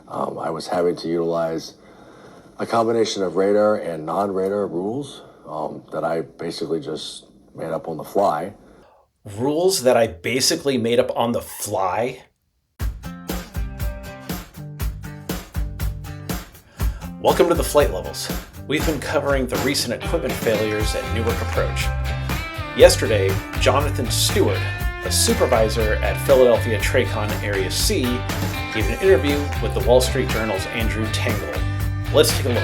I was having to utilize a combination of radar and non-radar rules that I basically just made up on the fly. Rules that I basically made up on the fly? Welcome to the Flight Levels. We've been covering the recent equipment failures at Newark Approach. Yesterday, Jonathan Stewart, a supervisor at Philadelphia TRACON Area C, gave an interview with the Wall Street Journal's Andrew Tangel. Let's take a look.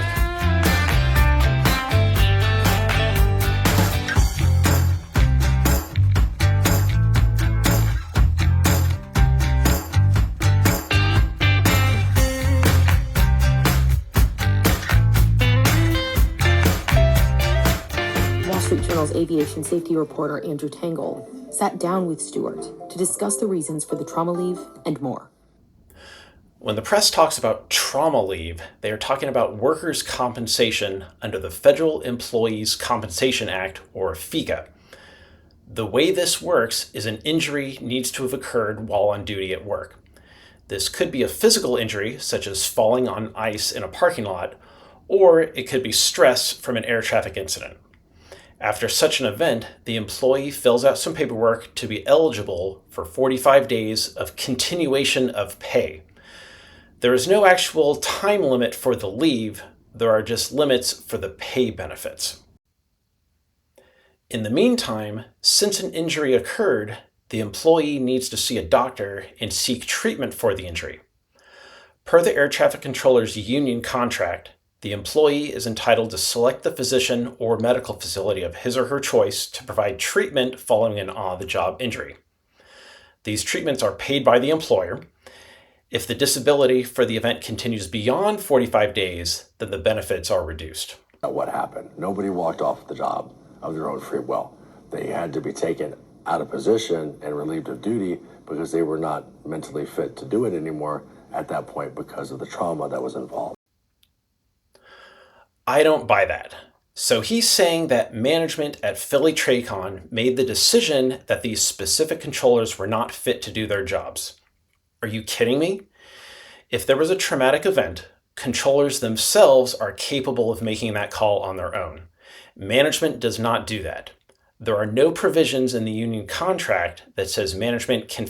Wall Street Journal's aviation safety reporter Andrew Tangel sat down with Stewart to discuss the reasons for the trauma leave and more. When the press talks about trauma leave, they are talking about workers' compensation under the Federal Employees Compensation Act, or FECA. The way this works is an injury needs to have occurred while on duty at work. This could be a physical injury, such as falling on ice in a parking lot, or it could be stress from an air traffic incident. After such an event, the employee fills out some paperwork to be eligible for 45 days of continuation of pay. There is no actual time limit for the leave, there are just limits for the pay benefits. In the meantime, since an injury occurred, the employee needs to see a doctor and seek treatment for the injury. Per the air traffic controller's union contract, the employee is entitled to select the physician or medical facility of his or her choice to provide treatment following an on-the-job injury. These treatments are paid by the employer. If the disability for the event continues beyond 45 days, then the benefits are reduced. What happened? Nobody walked off the job of their own free will. They had to be taken out of position and relieved of duty because they were not mentally fit to do it anymore at that point because of the trauma that was involved. I don't buy that. So he's saying that management at Philly TRACON made the decision that these specific controllers were not fit to do their jobs. Are you kidding me? If there was a traumatic event, controllers themselves are capable of making that call on their own. Management does not do that. There are no provisions in the union contract that says management can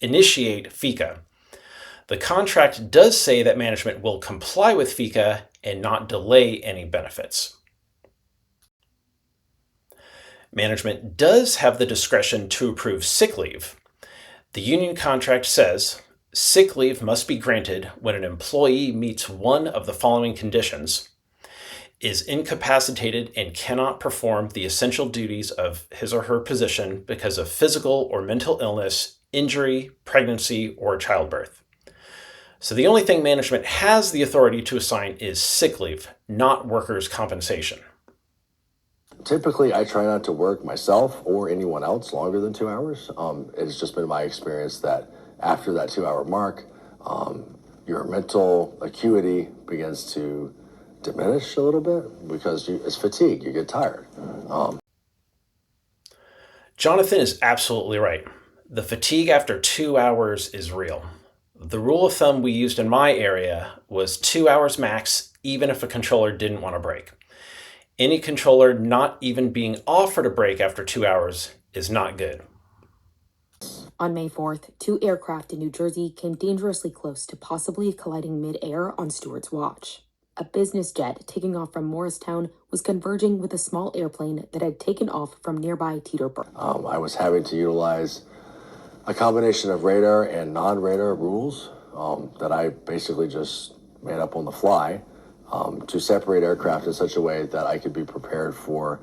initiate FECA. The contract does say that management will comply with FECA and not delay any benefits. Management does have the discretion to approve sick leave. The union contract says sick leave must be granted when an employee meets one of the following conditions: is incapacitated and cannot perform the essential duties of his or her position because of physical or mental illness, injury, pregnancy, or childbirth. So the only thing management has the authority to assign is sick leave, not workers' compensation. Typically, I try not to work myself or anyone else longer than 2 hours. It's just been my experience that after that 2-hour mark, your mental acuity begins to diminish a little bit because it's fatigue, you get tired. Jonathan is absolutely right. The fatigue after 2 hours is real. The rule of thumb we used in my area was 2 hours max, even if a controller didn't want a break. Any controller not even being offered a break after 2 hours is not good. On May 4th, 2 aircraft in New Jersey came dangerously close to possibly colliding midair on Stewart's watch. A business jet taking off from Morristown was converging with a small airplane that had taken off from nearby Teterboro. I was having to utilize a combination of radar and non-radar rules that I basically just made up on the fly to separate aircraft in such a way that I could be prepared for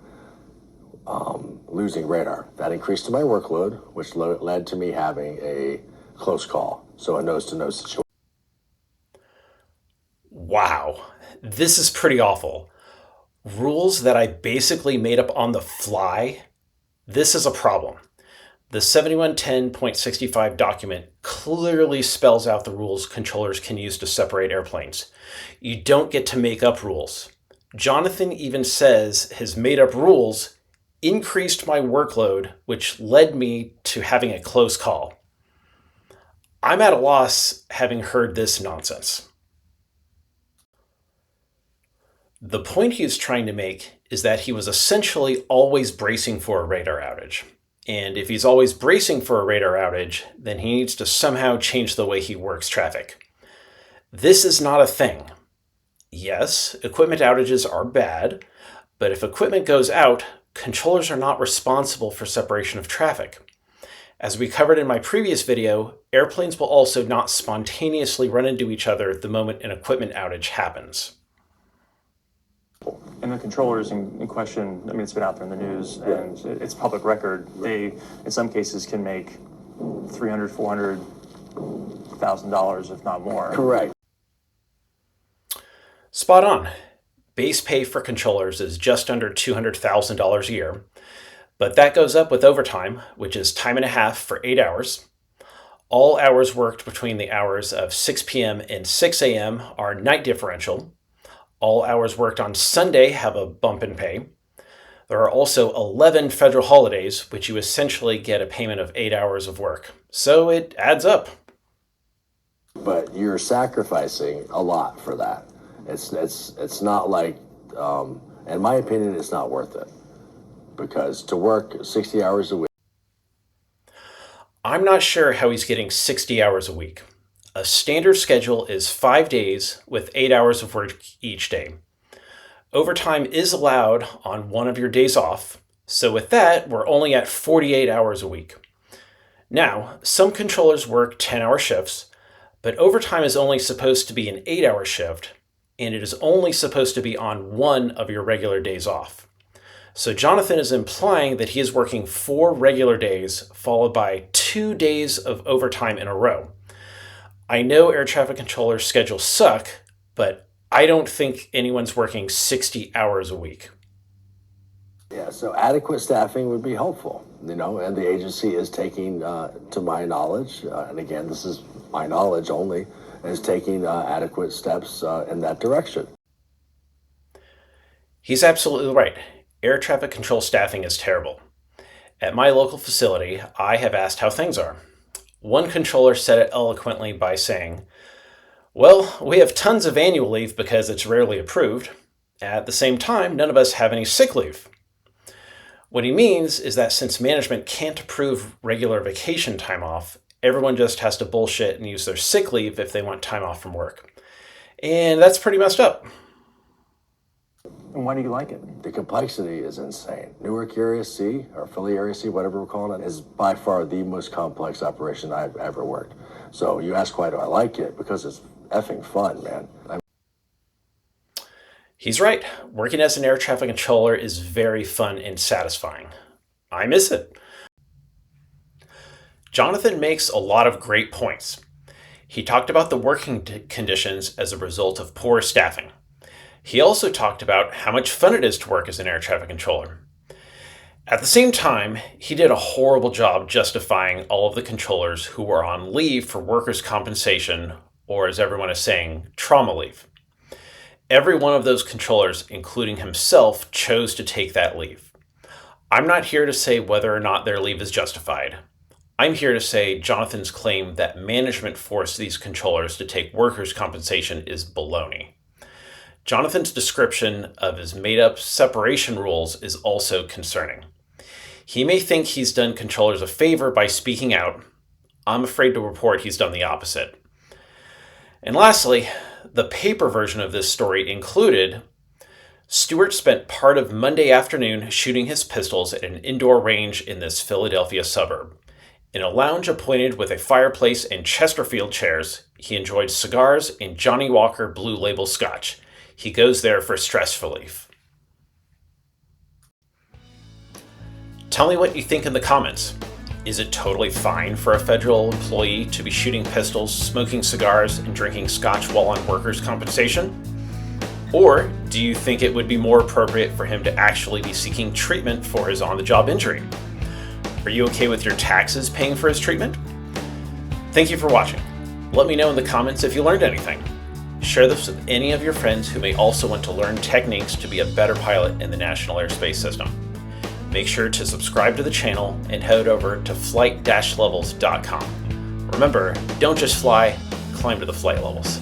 losing radar. That increased my workload, which led to me having a close call, so a nose-to-nose situation. Wow, this is pretty awful. Rules that I basically made up on the fly? This is a problem. The 7110.65 document clearly spells out the rules controllers can use to separate airplanes. You don't get to make up rules. Jonathan even says his made-up rules increased my workload, which led me to having a close call. I'm at a loss having heard this nonsense. The point he is trying to make is that he was essentially always bracing for a radar outage. And if he's always bracing for a radar outage, then he needs to somehow change the way he works traffic. This is not a thing. Yes, equipment outages are bad, but if equipment goes out, controllers are not responsible for separation of traffic. As we covered in my previous video, airplanes will also not spontaneously run into each other the moment an equipment outage happens. And the controllers in question, I mean, it's been out there in the news, and it's public record. They, in some cases, can make $300,000, $400,000, if not more. Correct. Spot on. Base pay for controllers is just under $200,000 a year, but that goes up with overtime, which is time and a half for 8 hours. All hours worked between the hours of 6 p.m. and 6 a.m. are night differential. All hours worked on Sunday have a bump in pay. There are also 11 federal holidays, which you essentially get a payment of 8 hours of work. So it adds up. But you're sacrificing a lot for that. It's not like, in my opinion, it's not worth it. Because to work 60 hours a week. I'm not sure how he's getting 60 hours a week. A standard schedule is 5 days with 8 hours of work each day. Overtime is allowed on one of your days off, so with that, we're only at 48 hours a week. Now, some controllers work 10-hour shifts, but overtime is only supposed to be an 8-hour shift, and it is only supposed to be on one of your regular days off. So Jonathan is implying that he is working 4 regular days followed by 2 days of overtime in a row. I know air traffic controllers' schedules suck, but I don't think anyone's working 60 hours a week. Yeah, so adequate staffing would be helpful, and the agency is taking, to my knowledge, and again, this is my knowledge only, is taking adequate steps in that direction. He's absolutely right. Air traffic control staffing is terrible. At my local facility, I have asked how things are. One controller said it eloquently by saying, "Well, we have tons of annual leave because it's rarely approved. At the same time, none of us have any sick leave." What he means is that since management can't approve regular vacation time off, everyone just has to bullshit and use their sick leave if they want time off from work. And that's pretty messed up. And why do you like it? The complexity is insane. Newark Area C, or Philly Area C, whatever we're calling it, is by far the most complex operation I've ever worked. So you ask why do I like it? Because it's effing fun, man. He's right. Working as an air traffic controller is very fun and satisfying. I miss it. Jonathan makes a lot of great points. He talked about the working conditions as a result of poor staffing. He also talked about how much fun it is to work as an air traffic controller. At the same time, he did a horrible job justifying all of the controllers who were on leave for workers' compensation, or as everyone is saying, trauma leave. Every one of those controllers, including himself, chose to take that leave. I'm not here to say whether or not their leave is justified. I'm here to say Jonathan's claim that management forced these controllers to take workers' compensation is baloney. Jonathan's description of his made-up separation rules is also concerning. He may think he's done controllers a favor by speaking out. I'm afraid to report he's done the opposite. And lastly, the paper version of this story included Stewart spent part of Monday afternoon shooting his pistols at an indoor range in this Philadelphia suburb. In a lounge appointed with a fireplace and Chesterfield chairs, he enjoyed cigars and Johnny Walker Blue Label Scotch. He goes there for stress relief. Tell me what you think in the comments. Is it totally fine for a federal employee to be shooting pistols, smoking cigars, and drinking scotch while on workers' compensation? Or do you think it would be more appropriate for him to actually be seeking treatment for his on-the-job injury? Are you okay with your taxes paying for his treatment? Thank you for watching. Let me know in the comments if you learned anything. Share this with any of your friends who may also want to learn techniques to be a better pilot in the National Airspace System. Make sure to subscribe to the channel and head over to flight-levels.com. Remember, don't just fly, climb to the flight levels.